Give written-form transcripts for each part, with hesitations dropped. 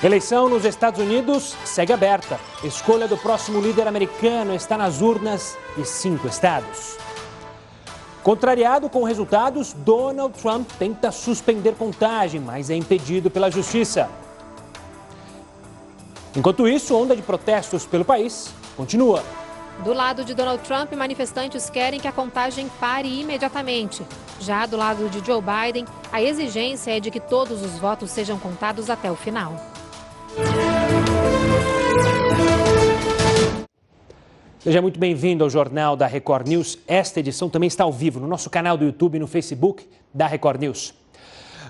Eleição nos Estados Unidos segue aberta. Escolha do próximo líder americano está nas urnas de 5 estados. Contrariado com resultados, Donald Trump tenta suspender contagem, mas é impedido pela justiça. Enquanto isso, onda de protestos pelo país continua. Do lado de Donald Trump, manifestantes querem que a contagem pare imediatamente. Já do lado de Joe Biden, a exigência é de que todos os votos sejam contados até o final. Seja muito bem-vindo ao Jornal da Record News. Esta edição também está ao vivo no nosso canal do YouTube e no Facebook da Record News.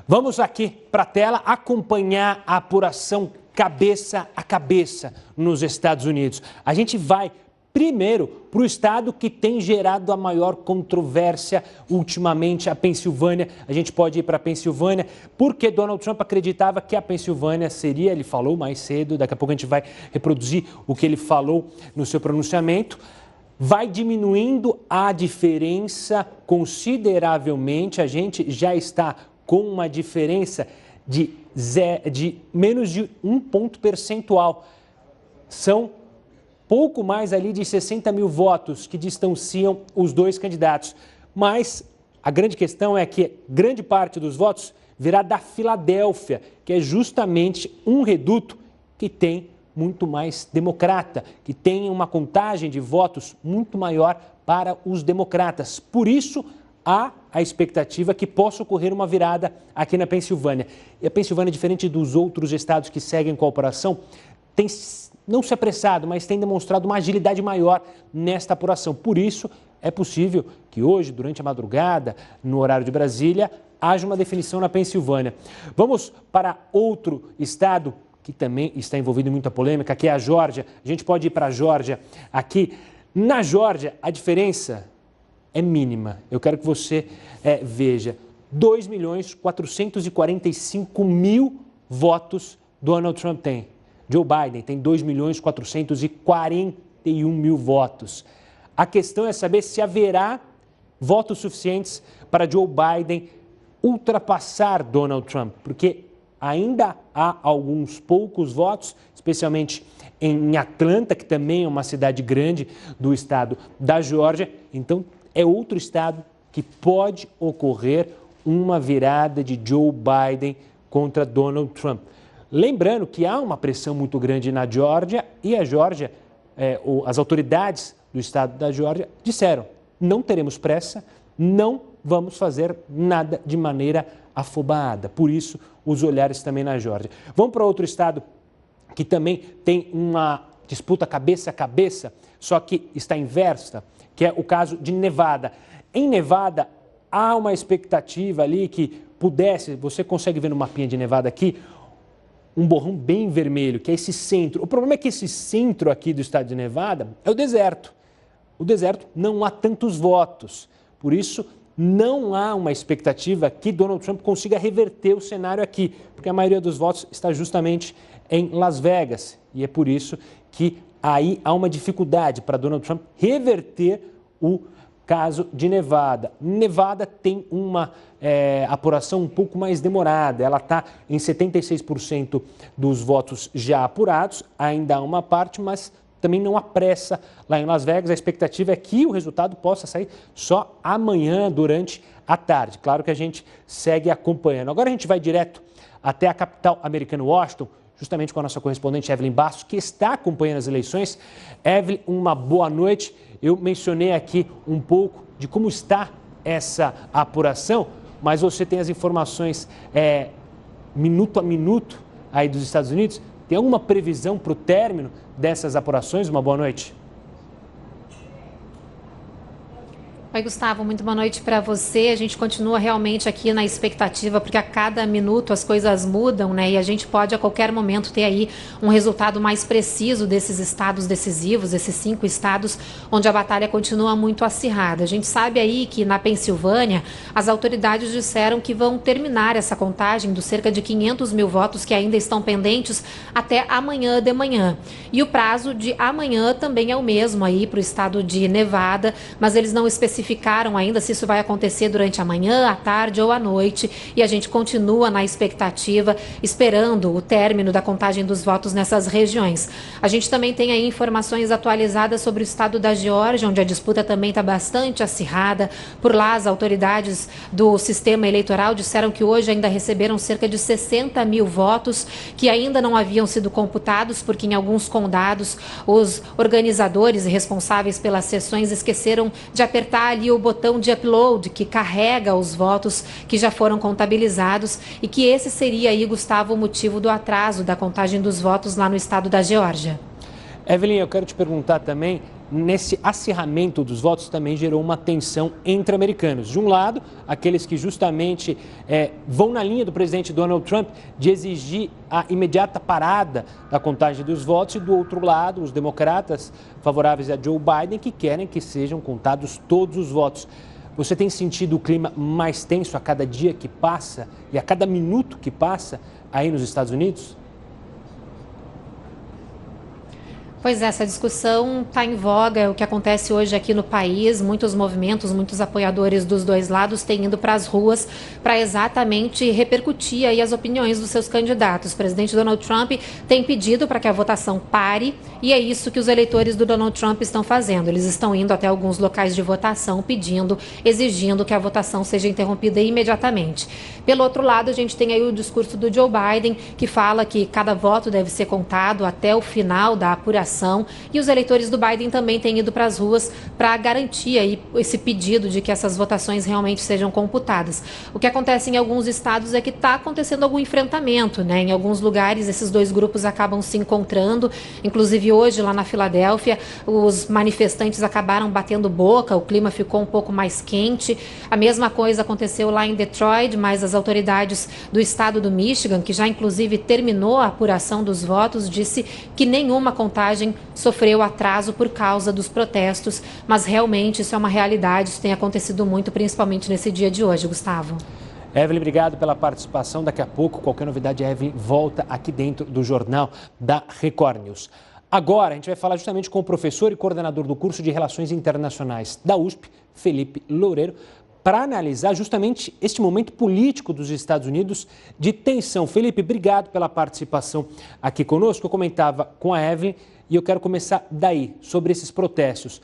Vamos aqui para a tela acompanhar a apuração cabeça a cabeça nos Estados Unidos. A gente vai primeiro para o estado que tem gerado a maior controvérsia ultimamente, a Pensilvânia. A gente pode ir para a Pensilvânia porque Donald Trump acreditava que a Pensilvânia seria, ele falou mais cedo, daqui a pouco a gente vai reproduzir o que ele falou no seu pronunciamento, vai diminuindo a diferença consideravelmente. A gente já está com uma diferença de menos de 1 ponto percentual. São pouco mais ali de 60 mil votos que distanciam os dois candidatos. Mas a grande questão é que grande parte dos votos virá da Filadélfia, que é justamente um reduto que tem muito mais democrata, que tem uma contagem de votos muito maior para os democratas. Por isso, há a expectativa que possa ocorrer uma virada aqui na Pensilvânia. E a Pensilvânia, diferente dos outros estados que seguem com a operação, tem não se apressado, mas tem demonstrado uma agilidade maior nesta apuração. Por isso, é possível que hoje, durante a madrugada, no horário de Brasília, haja uma definição na Pensilvânia. Vamos para outro estado que também está envolvido em muita polêmica, que é a Geórgia. A gente pode ir para a Geórgia aqui. Na Geórgia, a diferença é mínima. Eu quero que você veja. 2.445.000 votos Donald Trump tem. Joe Biden tem 2.441.000 votos. A questão é saber se haverá votos suficientes para Joe Biden ultrapassar Donald Trump, porque ainda há alguns poucos votos, especialmente em Atlanta, que também é uma cidade grande do estado da Geórgia. Então, é outro estado que pode ocorrer uma virada de Joe Biden contra Donald Trump. Lembrando que há uma pressão muito grande na Geórgia e a Geórgia, as autoridades do estado da Geórgia disseram: não teremos pressa, não vamos fazer nada de maneira afobada. Por isso, os olhares também na Geórgia. Vamos para outro estado que também tem uma disputa cabeça a cabeça, só que está inversa, que é o caso de Nevada. Em Nevada, há uma expectativa ali que pudesse, você consegue ver no mapinha de Nevada aqui, um borrão bem vermelho, que é esse centro. O problema é que esse centro aqui do estado de Nevada é o deserto. O deserto não há tantos votos. Por isso, não há uma expectativa que Donald Trump consiga reverter o cenário aqui, porque a maioria dos votos está justamente em Las Vegas. E é por isso que aí há uma dificuldade para Donald Trump reverter o caso de Nevada. Nevada tem uma apuração um pouco mais demorada. Ela está em 76% dos votos já apurados. Ainda há uma parte, mas também não há pressa lá em Las Vegas. A expectativa é que o resultado possa sair só amanhã, durante a tarde. Claro que a gente segue acompanhando. Agora a gente vai direto até a capital americana, Washington, justamente com a nossa correspondente Evelyn Bastos, que está acompanhando as eleições. Evelyn, uma boa noite. Eu mencionei aqui um pouco de como está essa apuração, mas você tem as informações minuto a minuto aí dos Estados Unidos. Tem alguma previsão para o término dessas apurações? Uma boa noite. Oi, Gustavo, muito boa noite para você. A gente continua realmente aqui na expectativa, porque a cada minuto as coisas mudam, né? E a gente pode a qualquer momento ter aí um resultado mais preciso desses estados decisivos, esses 5 estados onde a batalha continua muito acirrada. A gente sabe aí que na Pensilvânia as autoridades disseram que vão terminar essa contagem dos cerca de 500 mil votos que ainda estão pendentes até amanhã de manhã. E o prazo de amanhã também é o mesmo aí para o estado de Nevada, mas eles não especificam especificaram ainda se isso vai acontecer durante a manhã, à tarde ou à noite, e a gente continua na expectativa, esperando o término da contagem dos votos nessas regiões. A gente também tem aí informações atualizadas sobre o estado da Geórgia, onde a disputa também está bastante acirrada. Por lá, as autoridades do sistema eleitoral disseram que hoje ainda receberam cerca de 60 mil votos, que ainda não haviam sido computados, porque em alguns condados os organizadores e responsáveis pelas sessões esqueceram de apertar ali o botão de upload, que carrega os votos que já foram contabilizados, e que esse seria aí, Gustavo, o motivo do atraso da contagem dos votos lá no estado da Geórgia. Evelyn, eu quero te perguntar também, nesse acirramento dos votos também gerou uma tensão entre americanos. De um lado, aqueles que justamente vão na linha do presidente Donald Trump de exigir a imediata parada da contagem dos votos, e do outro lado, os democratas favoráveis a Joe Biden, que querem que sejam contados todos os votos. Você tem sentido o clima mais tenso a cada dia que passa e a cada minuto que passa aí nos Estados Unidos? Pois é, essa discussão está em voga, é o que acontece hoje aqui no país. Muitos movimentos, muitos apoiadores dos dois lados têm ido para as ruas para exatamente repercutir aí as opiniões dos seus candidatos. O presidente Donald Trump tem pedido para que a votação pare, e é isso que os eleitores do Donald Trump estão fazendo. Eles estão indo até alguns locais de votação pedindo, exigindo que a votação seja interrompida imediatamente. Pelo outro lado, a gente tem aí o discurso do Joe Biden, que fala que cada voto deve ser contado até o final da apuração. E os eleitores do Biden também têm ido para as ruas para garantir aí esse pedido de que essas votações realmente sejam computadas. O que acontece em alguns estados é que está acontecendo algum enfrentamento, né? Em alguns lugares esses dois grupos acabam se encontrando. Inclusive hoje lá na Filadélfia, os manifestantes acabaram batendo boca, o clima ficou um pouco mais quente. A mesma coisa aconteceu lá em Detroit, mas as autoridades do estado do Michigan, que já inclusive terminou a apuração dos votos, disse que nenhuma contagem sofreu atraso por causa dos protestos, mas realmente isso é uma realidade, isso tem acontecido muito, principalmente nesse dia de hoje, Gustavo. Evelyn, obrigado pela participação. Daqui a pouco, qualquer novidade, a Evelyn volta aqui dentro do Jornal da Record News. Agora, a gente vai falar justamente com o professor e coordenador do curso de Relações Internacionais da USP, Felipe Loureiro, para analisar justamente este momento político dos Estados Unidos de tensão. Felipe, obrigado pela participação aqui conosco. Eu comentava com a Evelyn e eu quero começar daí, sobre esses protestos.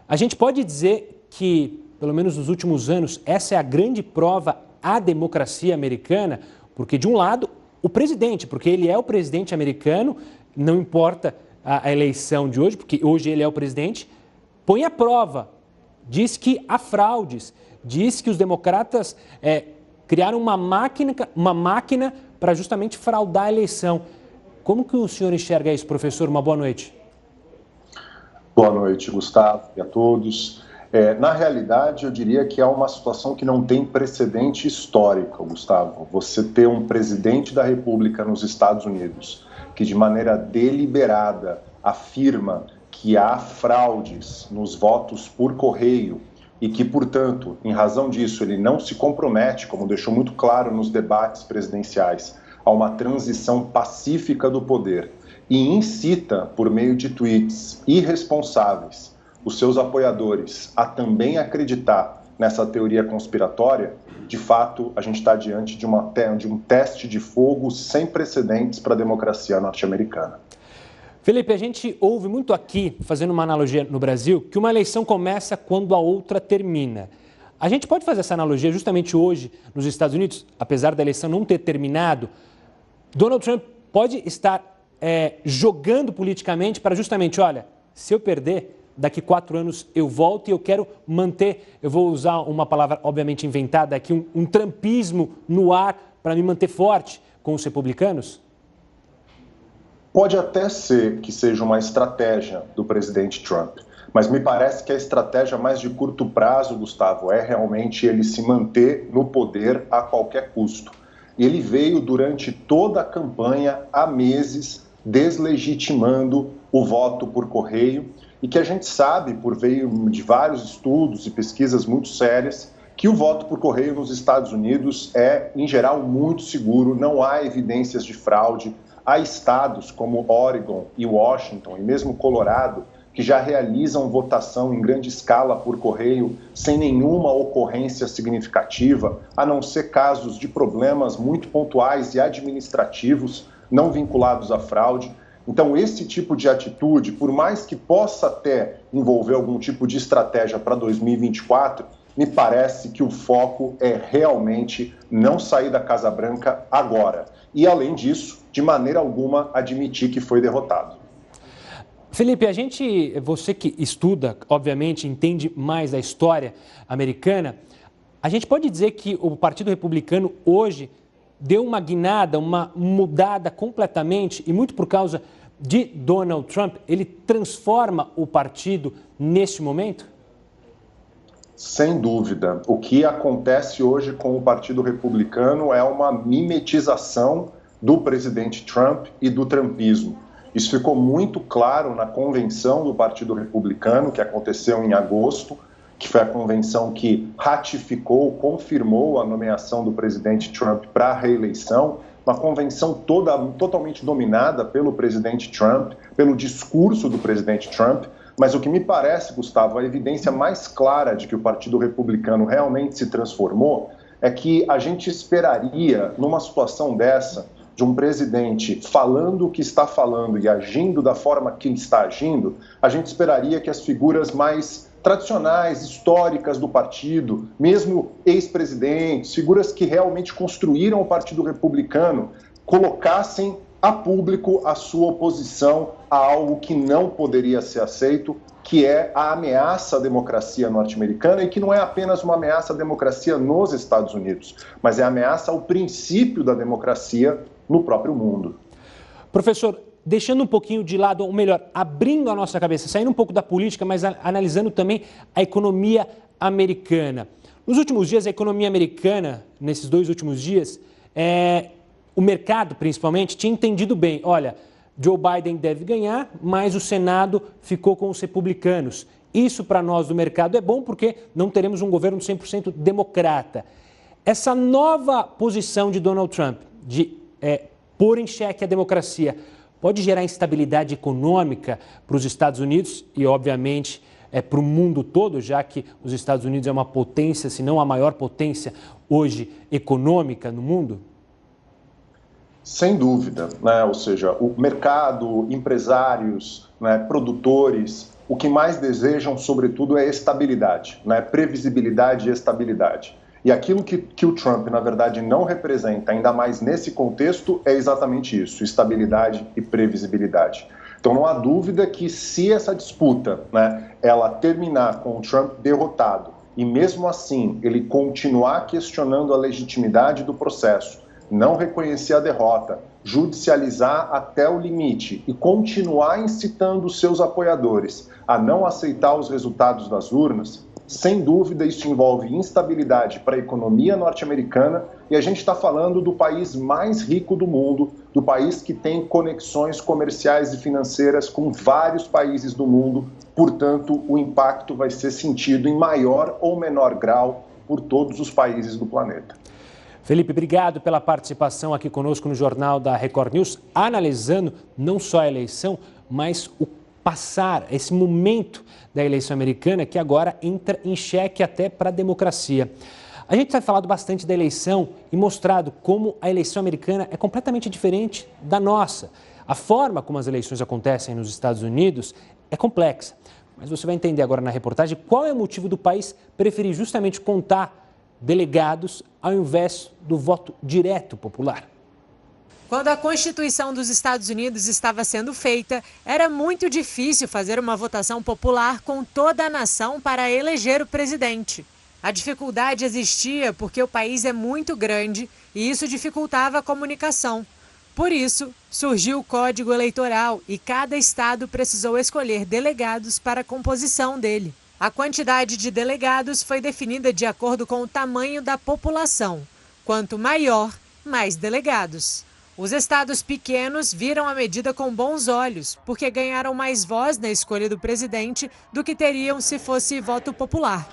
A gente pode dizer que, pelo menos nos últimos anos, essa é a grande prova à democracia americana, porque, de um lado, o presidente, porque ele é o presidente americano, não importa a eleição de hoje, porque hoje ele é o presidente, põe à prova, diz que há fraudes, diz que os democratas criaram uma máquina para justamente fraudar a eleição. Como que o senhor enxerga isso, professor? Uma boa noite. Boa noite, Gustavo, e a todos. Na realidade, eu diria que é uma situação que não tem precedente histórico, Gustavo. Você ter um presidente da República nos Estados Unidos que, de maneira deliberada, afirma que há fraudes nos votos por correio e que, portanto, em razão disso, ele não se compromete, como deixou muito claro nos debates presidenciais, a uma transição pacífica do poder e incita, por meio de tweets irresponsáveis, os seus apoiadores a também acreditar nessa teoria conspiratória, de fato, a gente está diante de um teste de fogo sem precedentes para a democracia norte-americana. Felipe, a gente ouve muito aqui, fazendo uma analogia no Brasil, que uma eleição começa quando a outra termina. A gente pode fazer essa analogia justamente hoje nos Estados Unidos, apesar da eleição não ter terminado. Donald Trump pode estar jogando politicamente para justamente, olha, se eu perder, daqui 4 anos eu volto e eu quero manter, eu vou usar uma palavra obviamente inventada aqui, um trumpismo no ar para me manter forte com os republicanos? Pode até ser que seja uma estratégia do presidente Trump, mas me parece que a estratégia mais de curto prazo, Gustavo, é realmente ele se manter no poder a qualquer custo. Ele veio durante toda a campanha, há meses, deslegitimando o voto por correio e que a gente sabe, por meio de vários estudos e pesquisas muito sérias, que o voto por correio nos Estados Unidos é, em geral, muito seguro, não há evidências de fraude. Há estados como Oregon e Washington, e mesmo Colorado, que já realizam votação em grande escala por correio, sem nenhuma ocorrência significativa, a não ser casos de problemas muito pontuais e administrativos, não vinculados à fraude. Então, esse tipo de atitude, por mais que possa até envolver algum tipo de estratégia para 2024, me parece que o foco é realmente não sair da Casa Branca agora. E, além disso, de maneira alguma, admitir que foi derrotado. Felipe, você que estuda, obviamente, entende mais da história americana, a gente pode dizer que o Partido Republicano hoje deu uma guinada, uma mudada completamente, e muito por causa de Donald Trump, ele transforma o partido neste momento? Sem dúvida. O que acontece hoje com o Partido Republicano é uma mimetização do presidente Trump e do trumpismo. Isso ficou muito claro na convenção do Partido Republicano, que aconteceu em agosto, que foi a convenção que ratificou, confirmou a nomeação do presidente Trump para a reeleição, uma convenção totalmente dominada pelo presidente Trump, pelo discurso do presidente Trump. Mas o que me parece, Gustavo, a evidência mais clara de que o Partido Republicano realmente se transformou é que a gente esperaria, numa situação dessa, de um presidente falando o que está falando e agindo da forma que está agindo, a gente esperaria que as figuras mais tradicionais, históricas do partido, mesmo ex-presidentes, figuras que realmente construíram o Partido Republicano, colocassem a público a sua oposição a algo que não poderia ser aceito, que é a ameaça à democracia norte-americana, e que não é apenas uma ameaça à democracia nos Estados Unidos, mas é a ameaça ao princípio da democracia no próprio mundo. Professor, deixando um pouquinho de lado, ou melhor, abrindo a nossa cabeça, saindo um pouco da política, mas analisando também a economia americana. Nos últimos dias, a economia americana, nesses 2 últimos dias, o mercado, principalmente, tinha entendido bem, olha, Joe Biden deve ganhar, mas o Senado ficou com os republicanos. Isso, para nós do mercado, é bom porque não teremos um governo 100% democrata. Essa nova posição de Donald Trump, de pôr em xeque a democracia, pode gerar instabilidade econômica para os Estados Unidos e, obviamente, para o mundo todo, já que os Estados Unidos é uma potência, se não a maior potência hoje econômica no mundo? Sem dúvida, né? Ou seja, o mercado, empresários, né, produtores, o que mais desejam, sobretudo, é estabilidade, né? Previsibilidade e estabilidade. E aquilo que o Trump, na verdade, não representa, ainda mais nesse contexto, é exatamente isso, estabilidade e previsibilidade. Então não há dúvida que se essa disputa, né, ela terminar com o Trump derrotado e mesmo assim ele continuar questionando a legitimidade do processo, não reconhecer a derrota, judicializar até o limite e continuar incitando os seus apoiadores a não aceitar os resultados das urnas, sem dúvida isso envolve instabilidade para a economia norte-americana e a gente está falando do país mais rico do mundo, do país que tem conexões comerciais e financeiras com vários países do mundo, portanto o impacto vai ser sentido em maior ou menor grau por todos os países do planeta. Felipe, obrigado pela participação aqui conosco no Jornal da Record News, analisando não só a eleição, mas o passar, esse momento da eleição americana que agora entra em xeque até para a democracia. A gente tem falado bastante da eleição e mostrado como a eleição americana é completamente diferente da nossa. A forma como as eleições acontecem nos Estados Unidos é complexa, mas você vai entender agora na reportagem qual é o motivo do país preferir justamente contar delegados ao invés do voto direto popular. Quando a Constituição dos Estados Unidos estava sendo feita, era muito difícil fazer uma votação popular com toda a nação para eleger o presidente. A dificuldade existia porque o país é muito grande e isso dificultava a comunicação. Por isso, surgiu o Código Eleitoral e cada estado precisou escolher delegados para a composição dele. A quantidade de delegados foi definida de acordo com o tamanho da população. Quanto maior, mais delegados. Os estados pequenos viram a medida com bons olhos, porque ganharam mais voz na escolha do presidente do que teriam se fosse voto popular.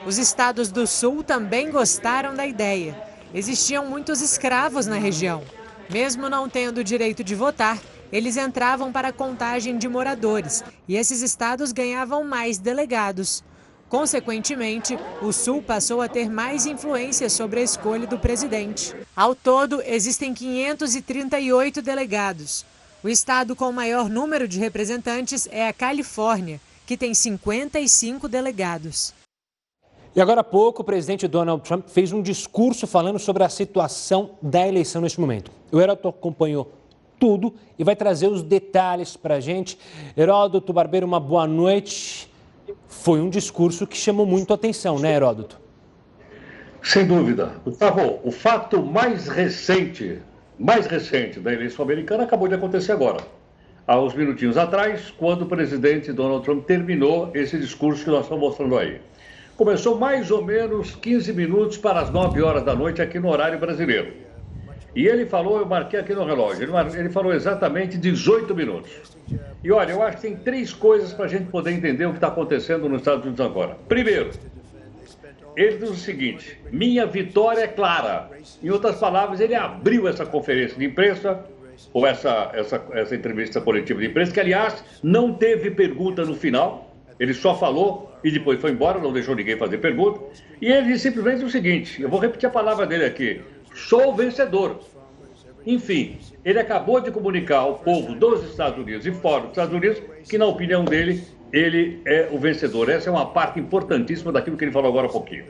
Os estados do sul também gostaram da ideia. Existiam muitos escravos na região. Mesmo não tendo o direito de votar, eles entravam para a contagem de moradores e esses estados ganhavam mais delegados. Consequentemente, o Sul passou a ter mais influência sobre a escolha do presidente. Ao todo, existem 538 delegados. O estado com o maior número de representantes é a Califórnia, que tem 55 delegados. E agora há pouco, o presidente Donald Trump fez um discurso falando sobre a situação da eleição neste momento. O Heródoto acompanhou tudo e vai trazer os detalhes para a gente. Heródoto Barbeiro, uma boa noite. Foi um discurso que chamou muito a atenção, né, Heródoto? Sem dúvida. Gustavo, o fato mais recente da eleição americana acabou de acontecer agora. Há uns minutinhos atrás, quando o presidente Donald Trump terminou esse discurso que nós estamos mostrando aí. Começou mais ou menos 15 minutos para as 9 horas da noite aqui no horário brasileiro. E ele falou, eu marquei aqui no relógio, ele falou exatamente 18 minutos. E olha, eu acho que tem 3 coisas para a gente poder entender o que está acontecendo nos Estados Unidos agora. Primeiro, ele diz o seguinte: minha vitória é clara. Em outras palavras, ele abriu essa conferência de imprensa, ou essa entrevista coletiva de imprensa, que aliás não teve pergunta no final, ele só falou e depois foi embora, não deixou ninguém fazer pergunta. E ele disse simplesmente o seguinte, eu vou repetir a palavra dele aqui: sou o vencedor. Enfim, ele acabou de comunicar ao povo dos Estados Unidos e fora dos Estados Unidos que, na opinião dele, ele é o vencedor. Essa é uma parte importantíssima daquilo que ele falou agora há pouquinho.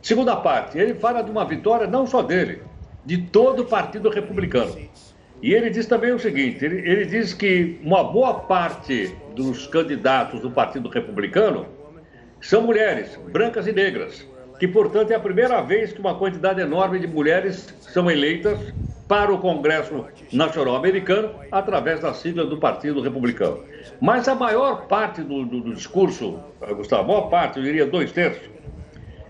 Segunda parte, ele fala de uma vitória não só dele, de todo o Partido Republicano. E ele diz também o seguinte, ele diz que uma boa parte dos candidatos do Partido Republicano são mulheres, brancas e negras, que, portanto, é a primeira vez que uma quantidade enorme de mulheres são eleitas para o Congresso Nacional Americano através da sigla do Partido Republicano. Mas a maior parte do discurso, Gustavo, a maior parte, eu diria 2/3,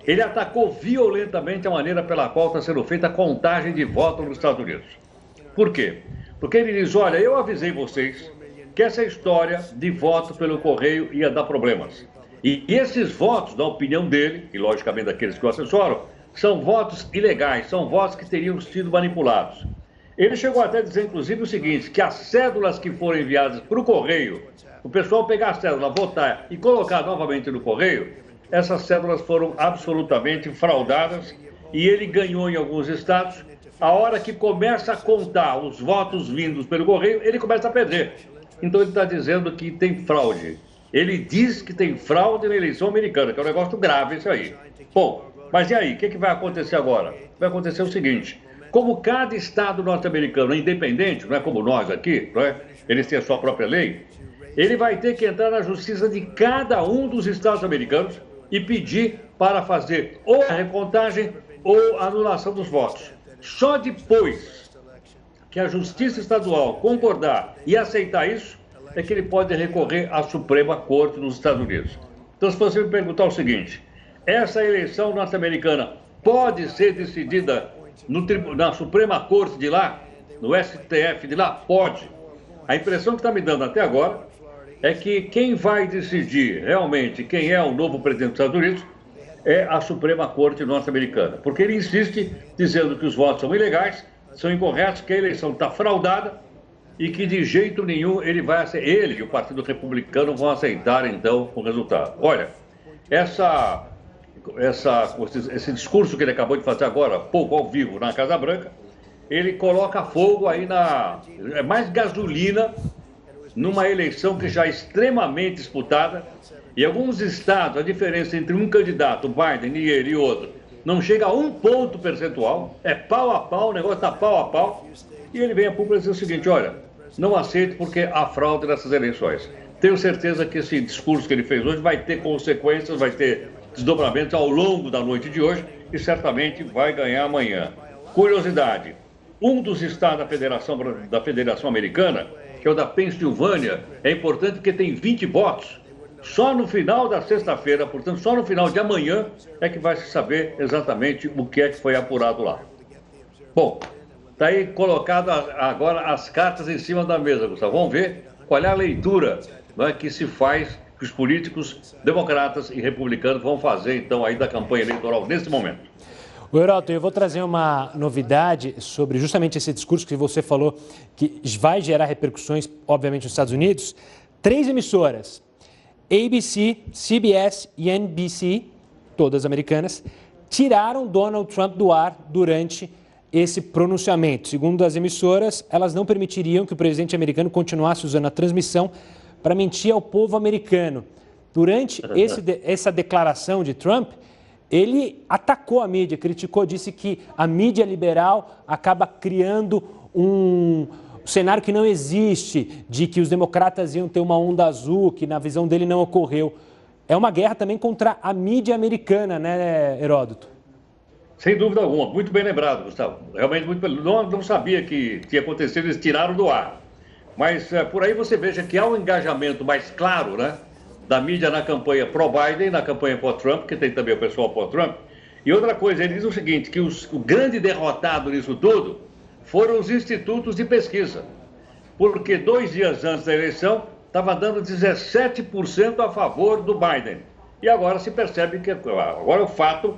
ele atacou violentamente a maneira pela qual está sendo feita a contagem de votos nos Estados Unidos. Por quê? Porque ele diz, olha, eu avisei vocês que essa história de voto pelo correio ia dar problemas. E esses votos, na opinião dele, e logicamente daqueles que o assessoram, são votos ilegais, são votos que teriam sido manipulados. Ele chegou até a dizer, inclusive, o seguinte, que as cédulas que foram enviadas para o correio, o pessoal pegar a cédula, votar e colocar novamente no correio, essas cédulas foram absolutamente fraudadas e ele ganhou em alguns estados. A hora que começa a contar os votos vindos pelo correio, ele começa a perder. Então ele está dizendo que tem fraude. Ele diz que tem fraude na eleição americana, que é um negócio grave isso aí. Bom, mas e aí? O que vai acontecer agora? Vai acontecer o seguinte, como cada estado norte-americano é independente, não é como nós aqui, não é? Eles têm a sua própria lei, ele vai ter que entrar na justiça de cada um dos estados americanos e pedir para fazer ou a recontagem ou a anulação dos votos. Só depois que a justiça estadual concordar e aceitar isso, é que ele pode recorrer à Suprema Corte dos Estados Unidos. Então, se você me perguntar o seguinte, essa eleição norte-americana pode ser decidida na Suprema Corte de lá, no STF de lá? Pode. A impressão que está me dando até agora é que quem vai decidir realmente quem é o novo presidente dos Estados Unidos é a Suprema Corte norte-americana. Porque ele insiste dizendo que os votos são ilegais, são incorretos, que a eleição está fraudada e que de jeito nenhum ele e o Partido Republicano vão aceitar, então, o resultado. Olha, esse discurso que ele acabou de fazer agora, pouco ao vivo, na Casa Branca, ele coloca fogo aí é mais gasolina numa eleição que já é extremamente disputada. Em alguns estados, a diferença entre um candidato, Biden, e ele e outro, não chega a 1 ponto percentual, é pau a pau, o negócio está pau a pau, e ele vem a público dizer o seguinte, olha, não aceito porque há fraude nessas eleições. Tenho certeza que esse discurso que ele fez hoje vai ter consequências, vai ter desdobramentos ao longo da noite de hoje e certamente vai ganhar amanhã. Curiosidade, um dos estados da Federação Americana, que é o da Pensilvânia, é importante porque tem 20 votos. Só no final da sexta-feira, portanto, só no final de amanhã, é que vai se saber exatamente o que é que foi apurado lá. Bom, está aí colocado agora as cartas em cima da mesa, Gustavo. Vamos ver qual é a leitura, não é, que se faz, que os políticos democratas e republicanos vão fazer, então, aí da campanha eleitoral nesse momento. O Heródoto, eu vou trazer uma novidade sobre justamente esse discurso que você falou que vai gerar repercussões, obviamente, nos Estados Unidos. 3 emissoras, ABC, CBS e NBC, todas americanas, tiraram Donald Trump do ar durante esse pronunciamento. Segundo as emissoras, elas não permitiriam que o presidente americano continuasse usando a transmissão para mentir ao povo americano. Durante essa declaração de Trump, ele atacou a mídia, criticou, disse que a mídia liberal acaba criando um cenário que não existe, de que os democratas iam ter uma onda azul, que na visão dele não ocorreu. É uma guerra também contra a mídia americana, né, Heródoto? Sem dúvida alguma. Muito bem lembrado, Gustavo. Realmente, não sabia que tinha acontecido, eles tiraram do ar. Mas por aí você veja que há um engajamento mais claro, né, da mídia na campanha pró-Biden, na campanha pró-Trump, que tem também o pessoal pró-Trump. E outra coisa, ele diz o seguinte, que o grande derrotado nisso tudo foram os institutos de pesquisa. Porque 2 dias antes da eleição, estava dando 17% a favor do Biden. E agora se percebe que agora o fato,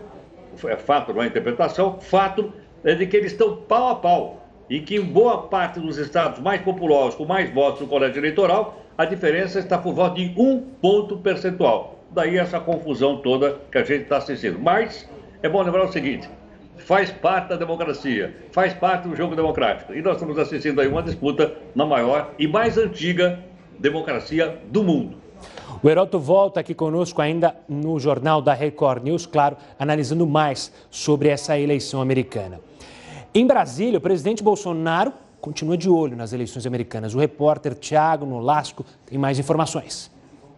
não é interpretação, fato é de que eles estão pau a pau. E que em boa parte dos estados mais populosos, com mais votos no colégio eleitoral, a diferença está por volta de 1 ponto percentual. Daí essa confusão toda que a gente está assistindo. Mas é bom lembrar o seguinte, faz parte da democracia, faz parte do jogo democrático. E nós estamos assistindo aí uma disputa na maior e mais antiga democracia do mundo. O Heródoto volta aqui conosco ainda no Jornal da Record News, claro, analisando mais sobre essa eleição americana. Em Brasília, o presidente Bolsonaro continua de olho nas eleições americanas. O repórter Thiago Nolasco tem mais informações.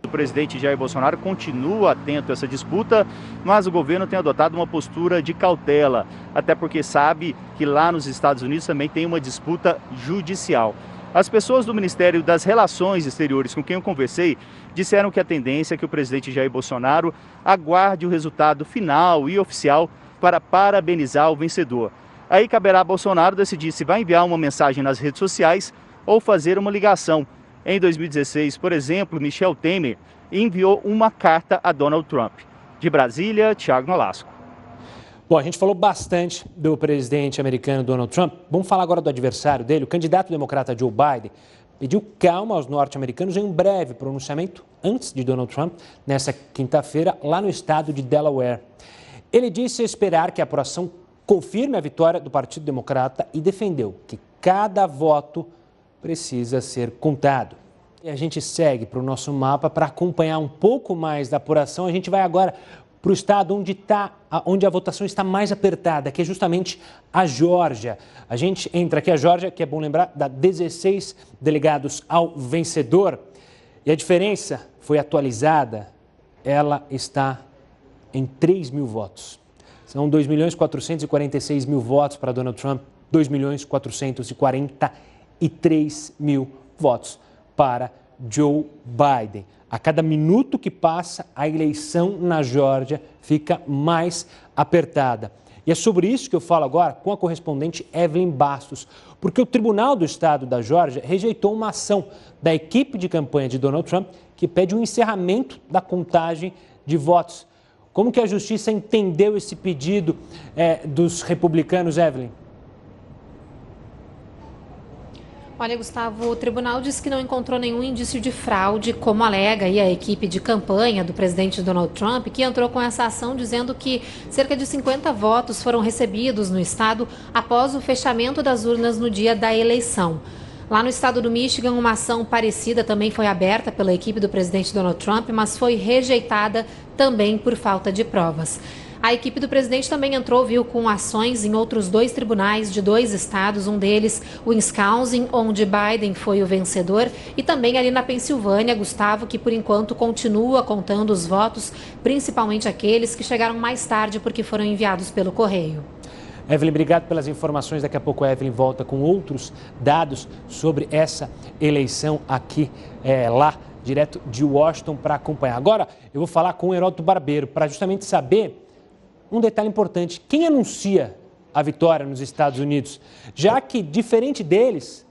O presidente Jair Bolsonaro continua atento a essa disputa, mas o governo tem adotado uma postura de cautela, até porque sabe que lá nos Estados Unidos também tem uma disputa judicial. As pessoas do Ministério das Relações Exteriores com quem eu conversei disseram que a tendência é que o presidente Jair Bolsonaro aguarde o resultado final e oficial para parabenizar o vencedor. Aí caberá a Bolsonaro decidir se vai enviar uma mensagem nas redes sociais ou fazer uma ligação. Em 2016, por exemplo, Michel Temer enviou uma carta a Donald Trump. De Brasília, Thiago Nolasco. Bom, a gente falou bastante do presidente americano Donald Trump. Vamos falar agora do adversário dele. O candidato democrata Joe Biden pediu calma aos norte-americanos em um breve pronunciamento antes de Donald Trump, nessa quinta-feira, lá no estado de Delaware. Ele disse esperar que a apuração confirme a vitória do Partido Democrata e defendeu que cada voto precisa ser contado. E a gente segue para o nosso mapa para acompanhar um pouco mais da apuração. A gente vai agora para o estado onde a votação está mais apertada, que é justamente a Geórgia. A gente entra aqui, a Geórgia, que é bom lembrar, dá 16 delegados ao vencedor. E a diferença foi atualizada, ela está em 3 mil votos. São 2.446.000 votos para Donald Trump, 2.443.000 votos para Joe Biden. A cada minuto que passa, a eleição na Geórgia fica mais apertada. E é sobre isso que eu falo agora com a correspondente Evelyn Bastos, porque o Tribunal do Estado da Geórgia rejeitou uma ação da equipe de campanha de Donald Trump que pede um encerramento da contagem de votos. Como que a Justiça entendeu esse pedido dos republicanos, Evelyn? Olha, Gustavo, o tribunal disse que não encontrou nenhum indício de fraude, como alega aí a equipe de campanha do presidente Donald Trump, que entrou com essa ação dizendo que cerca de 50 votos foram recebidos no estado após o fechamento das urnas no dia da eleição. Lá no estado do Michigan, uma ação parecida também foi aberta pela equipe do presidente Donald Trump, mas foi rejeitada também por falta de provas. A equipe do presidente também entrou, com ações em outros 2 tribunais de 2 estados, um deles o Wisconsin, onde Biden foi o vencedor, e também ali na Pensilvânia, Gustavo, que por enquanto continua contando os votos, principalmente aqueles que chegaram mais tarde porque foram enviados pelo correio. Evelyn, obrigado pelas informações. Daqui a pouco a Evelyn volta com outros dados sobre essa eleição aqui, lá, direto de Washington, para acompanhar. Agora eu vou falar com o Heródoto Barbeiro para justamente saber um detalhe importante. Quem anuncia a vitória nos Estados Unidos? Já que, diferente deles,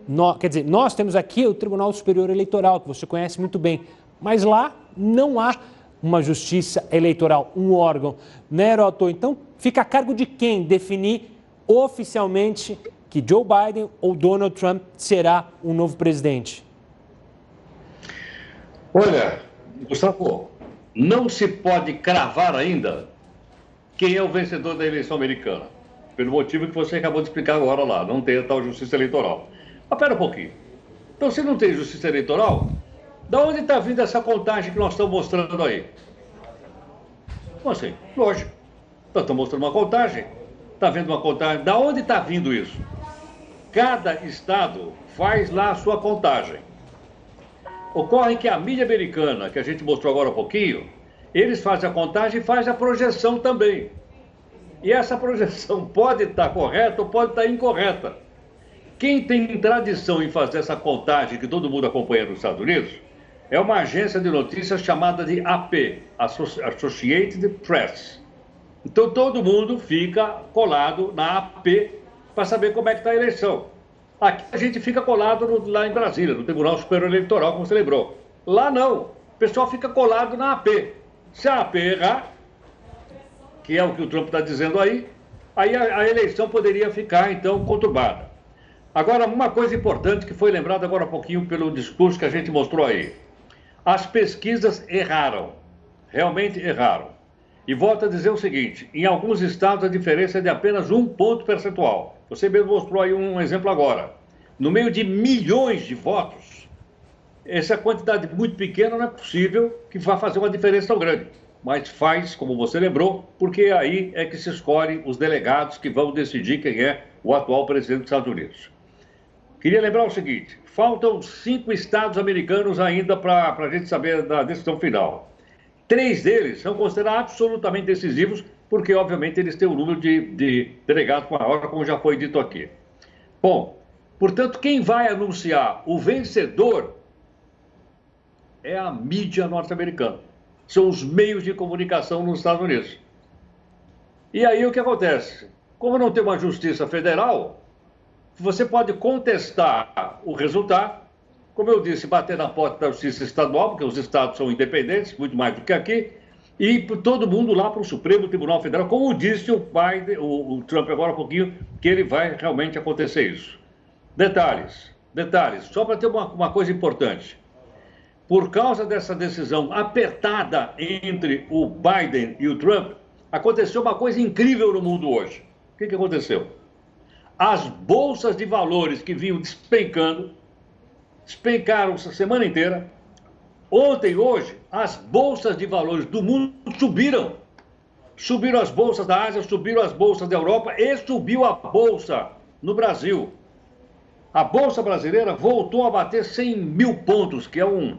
nós temos aqui o Tribunal Superior Eleitoral, que você conhece muito bem, mas lá não há uma justiça eleitoral, um órgão, né, Heródoto? Então, fica a cargo de quem definir oficialmente que Joe Biden ou Donald Trump será o novo presidente? Olha, Gustavo, não se pode cravar ainda quem é o vencedor da eleição americana, pelo motivo que você acabou de explicar agora lá, não tem a tal justiça eleitoral. Mas pera um pouquinho. Então, se não tem justiça eleitoral, da onde está vindo essa contagem que nós estamos mostrando aí? Como assim? Lógico. Nós estamos mostrando uma contagem. Está vendo uma contagem? Da onde está vindo isso? Cada estado faz lá a sua contagem. Ocorre que a mídia americana, que a gente mostrou agora há pouquinho, eles fazem a contagem e fazem a projeção também. E essa projeção pode estar correta ou pode estar incorreta. Quem tem tradição em fazer essa contagem que todo mundo acompanha nos Estados Unidos é uma agência de notícias chamada de AP, Associated Press. Então todo mundo fica colado na AP para saber como é que está a eleição. Aqui a gente fica colado lá em Brasília, no Tribunal Superior Eleitoral, como você lembrou. Lá não, o pessoal fica colado na AP. Se a AP errar, que é o que o Trump está dizendo aí a eleição poderia ficar, então, conturbada. Agora, uma coisa importante que foi lembrada agora há pouquinho pelo discurso que a gente mostrou aí. As pesquisas erraram, realmente erraram. E volto a dizer o seguinte, em alguns estados a diferença é de apenas 1 ponto percentual. Você mesmo mostrou aí um exemplo agora. No meio de milhões de votos, essa quantidade muito pequena não é possível que vá fazer uma diferença tão grande. Mas faz, como você lembrou, porque aí é que se escolhem os delegados que vão decidir quem é o atual presidente dos Estados Unidos. Queria lembrar o seguinte, faltam 5 estados americanos ainda para a gente saber da decisão final. 3 deles são considerados absolutamente decisivos, porque, obviamente, eles têm um número de delegados maior, como já foi dito aqui. Bom, portanto, quem vai anunciar o vencedor é a mídia norte-americana. São os meios de comunicação nos Estados Unidos. E aí o que acontece? Como não tem uma justiça federal, você pode contestar o resultado, como eu disse, bater na porta da justiça estadual, porque os estados são independentes, muito mais do que aqui, e todo mundo lá para o Supremo Tribunal Federal, como disse o Trump agora há pouquinho, que ele vai realmente acontecer isso. Detalhes, só para ter uma coisa importante. Por causa dessa decisão apertada entre o Biden e o Trump, aconteceu uma coisa incrível no mundo hoje. O que aconteceu? As bolsas de valores que vinham despencaram essa semana inteira. Ontem e hoje, as bolsas de valores do mundo subiram. Subiram as bolsas da Ásia, subiram as bolsas da Europa e subiu a bolsa no Brasil. A bolsa brasileira voltou a bater 100 mil pontos, que é um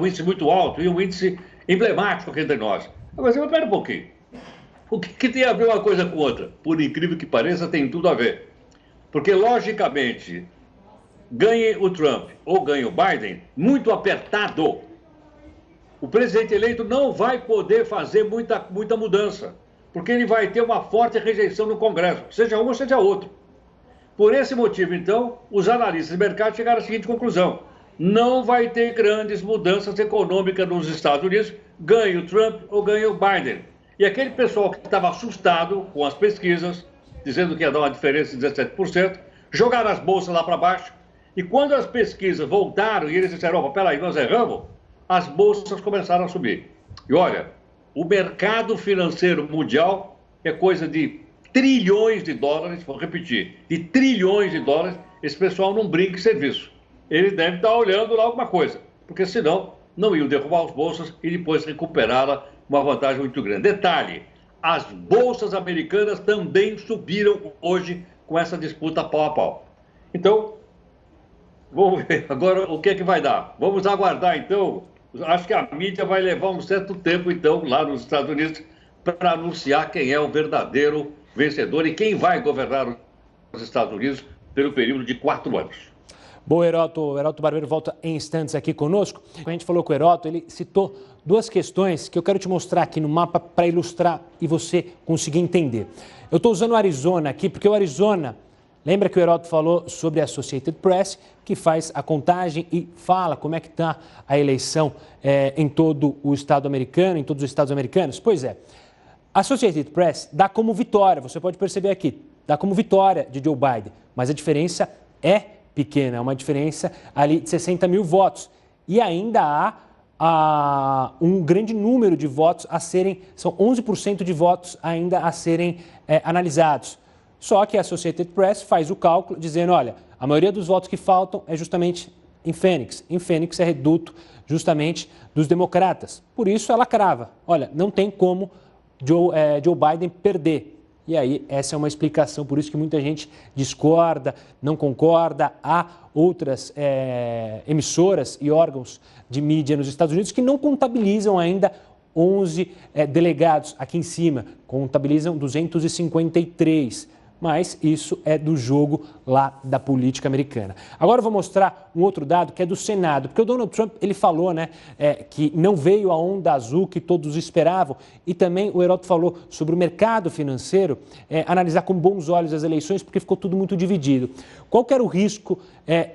índice muito alto e um índice emblemático aqui entre nós. Agora, você espera um pouquinho. O que tem a ver uma coisa com outra? Por incrível que pareça, tem tudo a ver. Porque, logicamente, ganhe o Trump ou ganhe o Biden, muito apertado, o presidente eleito não vai poder fazer muita mudança, porque ele vai ter uma forte rejeição no Congresso, seja um ou seja outro. Por esse motivo, então, os analistas de mercado chegaram à seguinte conclusão: não vai ter grandes mudanças econômicas nos Estados Unidos, ganhe o Trump ou ganhe o Biden. E aquele pessoal que estava assustado com as pesquisas, dizendo que ia dar uma diferença de 17%, jogaram as bolsas lá para baixo. E quando as pesquisas voltaram e eles disseram, opa, peraí, nós erramos, as bolsas começaram a subir. E olha, o mercado financeiro mundial é coisa de trilhões de dólares, vou repetir, de trilhões de dólares, esse pessoal não brinca em serviço. Ele deve estar olhando lá alguma coisa, porque senão não iam derrubar as bolsas e depois recuperar uma vantagem muito grande. Detalhe, as bolsas americanas também subiram hoje com essa disputa pau a pau. Então, vamos ver agora o que é que vai dar. Vamos aguardar, então. Acho que a mídia vai levar um certo tempo, então, lá nos Estados Unidos, para anunciar quem é o verdadeiro vencedor e quem vai governar os Estados Unidos pelo período de 4 anos. Bom, o Heródoto Barbeiro volta em instantes aqui conosco. A gente falou com o Heródoto, ele citou 2 questões que eu quero te mostrar aqui no mapa para ilustrar e você conseguir entender. Eu estou usando o Arizona aqui porque o Arizona, lembra que o Heródoto falou sobre a Associated Press, que faz a contagem e fala como é que está a eleição em todo o estado americano, em todos os estados americanos? Pois é, A Associated Press dá como vitória, você pode perceber aqui, dá como vitória de Joe Biden, mas a diferença é pequena, é uma diferença ali de 60 mil votos. E ainda há um grande número de votos a serem, são 11% de votos ainda a serem analisados. Só que a Associated Press faz o cálculo dizendo, olha, a maioria dos votos que faltam é justamente em Phoenix. Em Phoenix é reduto justamente dos democratas. Por isso ela crava, olha, não tem como Joe Biden perder. E aí essa é uma explicação, por isso que muita gente discorda, não concorda. Há outras emissoras e órgãos de mídia nos Estados Unidos que não contabilizam ainda 11 delegados aqui em cima, contabilizam 253. Mas isso é do jogo lá da política americana. Agora eu vou mostrar um outro dado que é do Senado, porque o Donald Trump ele falou que não veio a onda azul que todos esperavam e também o Heródoto falou sobre o mercado financeiro, analisar com bons olhos as eleições porque ficou tudo muito dividido. Qual que era o risco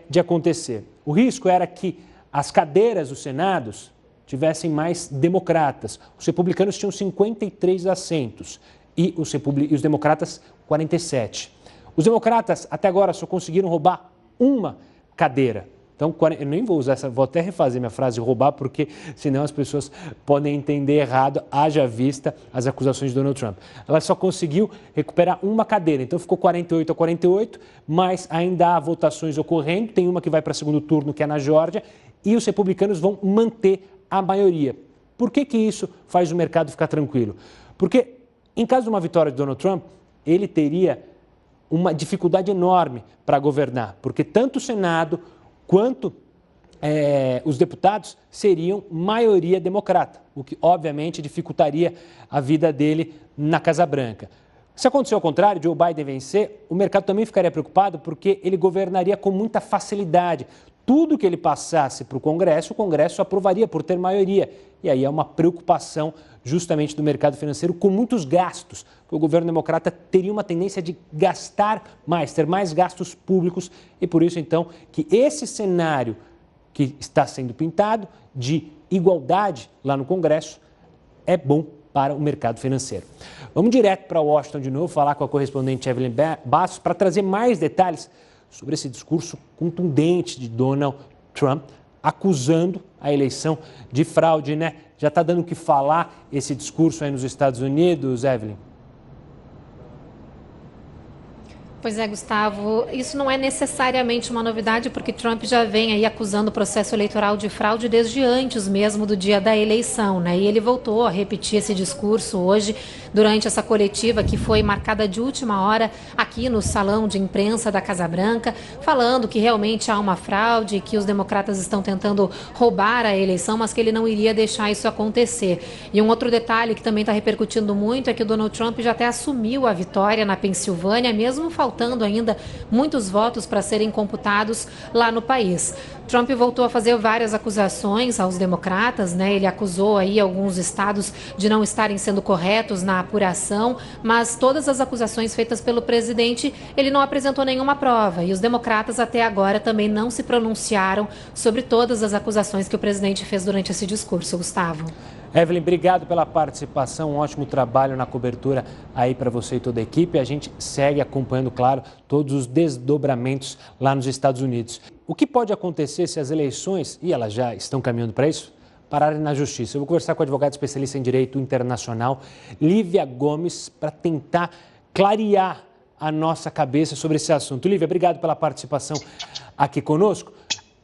de acontecer? O risco era que as cadeiras dos Senados tivessem mais democratas. Os republicanos tinham 53 assentos e os democratas 47. Os democratas até agora só conseguiram roubar uma cadeira. Então, eu nem vou usar essa, vou até refazer minha frase roubar, porque senão as pessoas podem entender errado, haja vista as acusações de Donald Trump. Ela só conseguiu recuperar uma cadeira, então ficou 48-48, mas ainda há votações ocorrendo, tem uma que vai para segundo turno, que é na Geórgia, e os republicanos vão manter a maioria. Por que isso faz o mercado ficar tranquilo? Porque, em caso de uma vitória de Donald Trump, ele teria uma dificuldade enorme para governar, porque tanto o Senado quanto os deputados seriam maioria democrata, o que obviamente dificultaria a vida dele na Casa Branca. Se acontecer ao contrário, Joe Biden vencer, o mercado também ficaria preocupado porque ele governaria com muita facilidade. Tudo que ele passasse para o Congresso aprovaria por ter maioria. E aí é uma preocupação justamente do mercado financeiro com muitos gastos. O governo democrata teria uma tendência de gastar mais, ter mais gastos públicos e por isso então que esse cenário que está sendo pintado de igualdade lá no Congresso é bom para o mercado financeiro. Vamos direto para Washington de novo, falar com a correspondente Evelyn Bastos para trazer mais detalhes sobre esse discurso contundente de Donald Trump, acusando a eleição de fraude, né? Já está dando o que falar esse discurso aí nos Estados Unidos, Evelyn? Pois é, Gustavo, isso não é necessariamente uma novidade, porque Trump já vem aí acusando o processo eleitoral de fraude desde antes mesmo do dia da eleição, né? E ele voltou a repetir esse discurso hoje durante essa coletiva que foi marcada de última hora aqui no salão de imprensa da Casa Branca, falando que realmente há uma fraude, que os democratas estão tentando roubar a eleição, mas que ele não iria deixar isso acontecer. E um outro detalhe que também está repercutindo muito é que o Donald Trump já até assumiu a vitória na Pensilvânia, mesmo faltando ainda muitos votos para serem computados lá no país. Trump voltou a fazer várias acusações aos democratas, né? Ele acusou aí alguns estados de não estarem sendo corretos na apuração, mas todas as acusações feitas pelo presidente, ele não apresentou nenhuma prova. E os democratas até agora também não se pronunciaram sobre todas as acusações que o presidente fez durante esse discurso, Gustavo. Evelyn, obrigado pela participação, um ótimo trabalho na cobertura aí para você e toda a equipe. A gente segue acompanhando, claro, todos os desdobramentos lá nos Estados Unidos. O que pode acontecer se as eleições, e elas já estão caminhando para isso, pararem na justiça? Eu vou conversar com a advogada especialista em direito internacional, Lívia Gomes, para tentar clarear a nossa cabeça sobre esse assunto. Lívia, obrigado pela participação aqui conosco.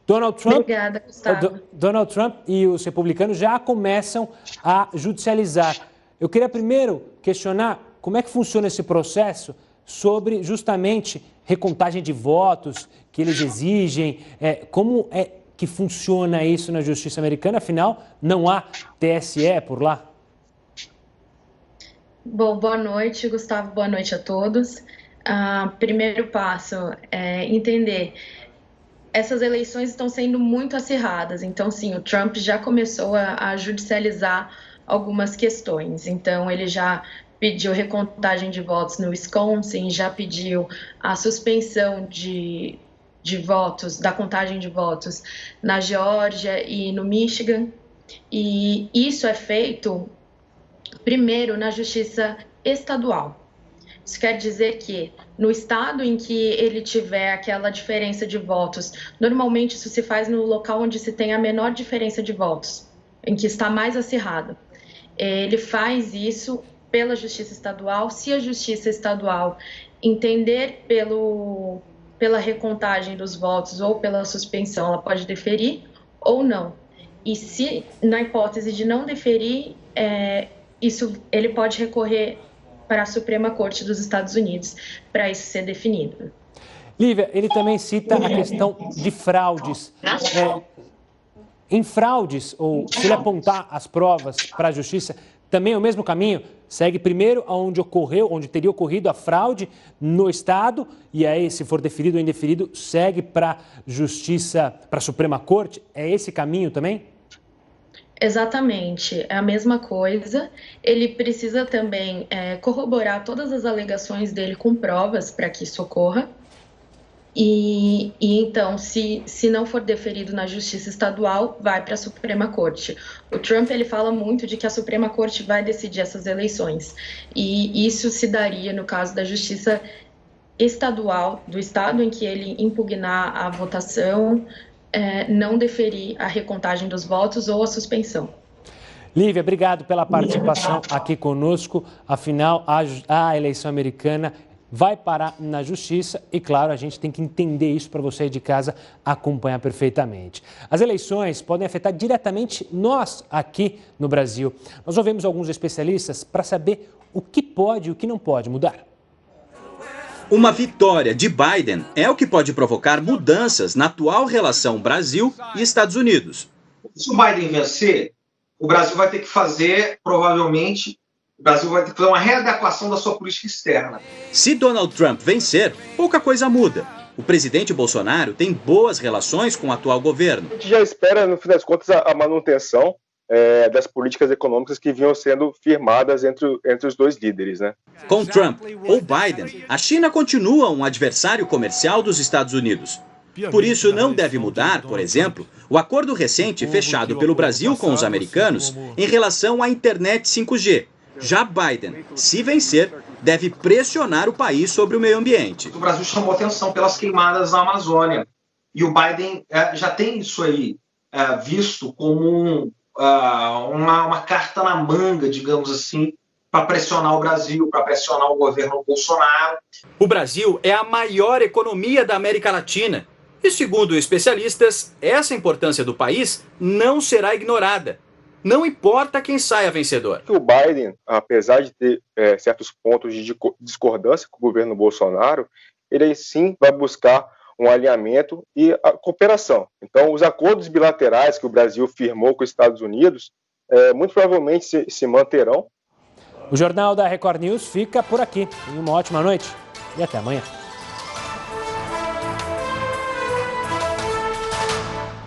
Donald Trump, obrigada, Gustavo. Donald Trump e os republicanos já começam a judicializar. Eu queria primeiro questionar como é que funciona esse processo sobre justamente recontagem de votos que eles exigem, como é que funciona isso na justiça americana, afinal não há TSE por lá? Bom, boa noite, Gustavo, boa noite a todos. Primeiro passo é entender. Essas eleições estão sendo muito acirradas, então sim, o Trump já começou a judicializar algumas questões. Então ele já pediu recontagem de votos no Wisconsin, já pediu a suspensão de votos, da contagem de votos na Geórgia e no Michigan. E isso é feito Primeiro, na justiça estadual. Isso quer dizer que no estado em que ele tiver aquela diferença de votos, normalmente isso se faz no local onde se tem a menor diferença de votos, em que está mais acirrado. Ele faz isso pela justiça estadual. Se a justiça estadual entender pela recontagem dos votos ou pela suspensão, ela pode deferir ou não. E se, na hipótese de não deferir, ele pode recorrer para a Suprema Corte dos Estados Unidos para isso ser definido. Lívia, ele também cita a questão de fraudes. Em fraudes, ou se ele apontar as provas para a justiça, também é o mesmo caminho? Segue primeiro onde teria ocorrido a fraude no Estado, e aí, se for deferido ou indeferido, segue para a Justiça, para a Suprema Corte? É esse caminho também? Exatamente, é a mesma coisa. Ele precisa também corroborar todas as alegações dele com provas para que isso ocorra. E então, se não for deferido na Justiça Estadual, vai para a Suprema Corte. O Trump ele fala muito de que a Suprema Corte vai decidir essas eleições. E isso se daria no caso da Justiça Estadual, do estado em que ele impugnar a votação, não deferir a recontagem dos votos ou a suspensão. Lívia, obrigado pela participação aqui conosco. Afinal, a eleição americana vai parar na justiça e, claro, a gente tem que entender isso para você aí de casa acompanhar perfeitamente. As eleições podem afetar diretamente nós aqui no Brasil. Nós ouvimos alguns especialistas para saber o que pode e o que não pode mudar. Uma vitória de Biden é o que pode provocar mudanças na atual relação Brasil e Estados Unidos. Se o Biden vencer, o Brasil vai ter que fazer, provavelmente, uma readequação da sua política externa. Se Donald Trump vencer, pouca coisa muda. O presidente Bolsonaro tem boas relações com o atual governo. A gente já espera, no fim das contas, a manutenção das políticas econômicas que vinham sendo firmadas entre os dois líderes, né? Com Trump ou Biden, a China continua um adversário comercial dos Estados Unidos. Por isso, não deve mudar, por exemplo, o acordo recente fechado pelo Brasil com os americanos em relação à internet 5G. Já Biden, se vencer, deve pressionar o país sobre o meio ambiente. O Brasil chamou atenção pelas queimadas na Amazônia. E o Biden já tem isso aí visto como uma carta na manga, digamos assim, para pressionar o Brasil, para pressionar o governo Bolsonaro. O Brasil é a maior economia da América Latina. E, segundo especialistas, essa importância do país não será ignorada. Não importa quem saia vencedor. O Biden, apesar de ter certos pontos de discordância com o governo Bolsonaro, ele sim vai buscar um alinhamento e a cooperação. Então, os acordos bilaterais que o Brasil firmou com os Estados Unidos, muito provavelmente se manterão. O Jornal da Record News fica por aqui. Uma ótima noite e até amanhã.